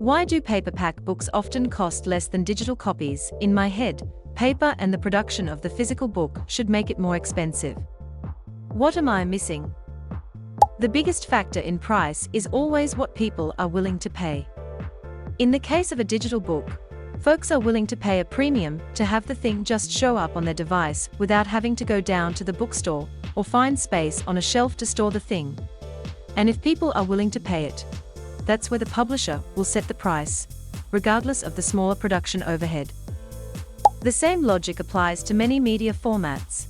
Why do paperback books often cost less than digital copies? In my head, paper and the production of the physical book should make it more expensive. What am I missing? The biggest factor in price is always what people are willing to pay. In the case of a digital book, folks are willing to pay a premium to have the thing just show up on their device without having to go down to the bookstore or find space on a shelf to store the thing. And if people are willing to pay it, that's where the publisher will set the price, regardless of the smaller production overhead. The same logic applies to many media formats.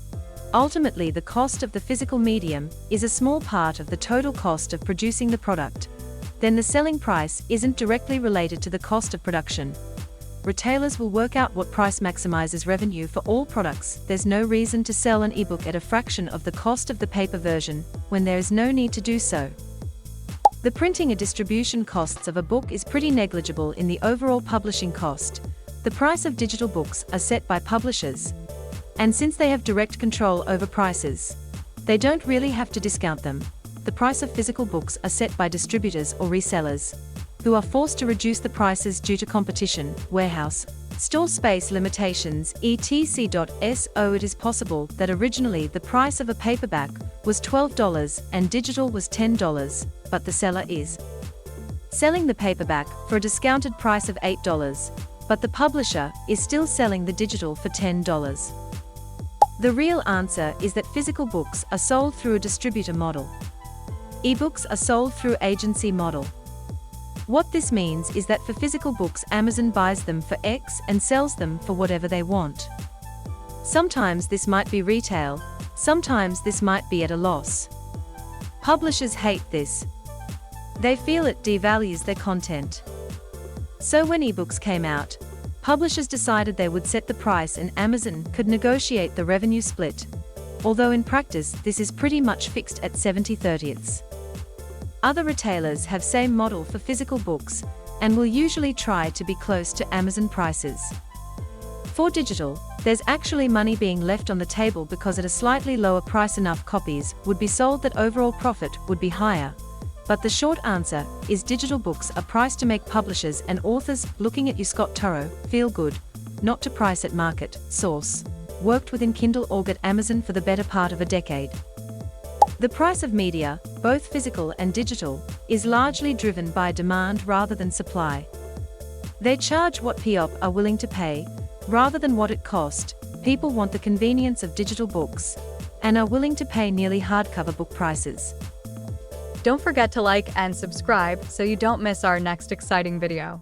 Ultimately, the cost of the physical medium is a small part of the total cost of producing the product. Then the selling price isn't directly related to the cost of production. Retailers will work out what price maximizes revenue for all products. There's no reason to sell an ebook at a fraction of the cost of the paper version when there is no need to do so. The printing and distribution costs of a book is pretty negligible in the overall publishing cost. The price of digital books are set by publishers. And since they have direct control over prices, they don't really have to discount them. The price of physical books are set by distributors or resellers, who are forced to reduce the prices due to competition, warehouse, store space limitations, etc. So it is possible that originally the price of a paperback was $12 and digital was $10, but the seller is selling the paperback for a discounted price of $8, but the publisher is still selling the digital for $10. The real answer is that physical books are sold through a distributor model. Ebooks are sold through agency model. What this means is that for physical books, Amazon buys them for X and sells them for whatever they want. Sometimes this might be retail, sometimes this might be at a loss. Publishers hate this. They feel it devalues their content. So when ebooks came out, publishers decided they would set the price and Amazon could negotiate the revenue split. Although in practice, this is pretty much fixed at 70/30. Other retailers have same model for physical books and will usually try to be close to Amazon prices. For digital, there's actually money being left on the table because at a slightly lower price enough copies would be sold that overall profit would be higher. But the short answer is digital books are priced to make publishers and authors looking at you Scott Turow feel good, not to price at market. Source: worked within Kindle org at Amazon for the better part of a decade. The price of media, both physical and digital, is largely driven by demand rather than supply. They charge what POP are willing to pay, rather than what it cost. People want the convenience of digital books, and are willing to pay nearly hardcover book prices. Don't forget to like and subscribe so you don't miss our next exciting video.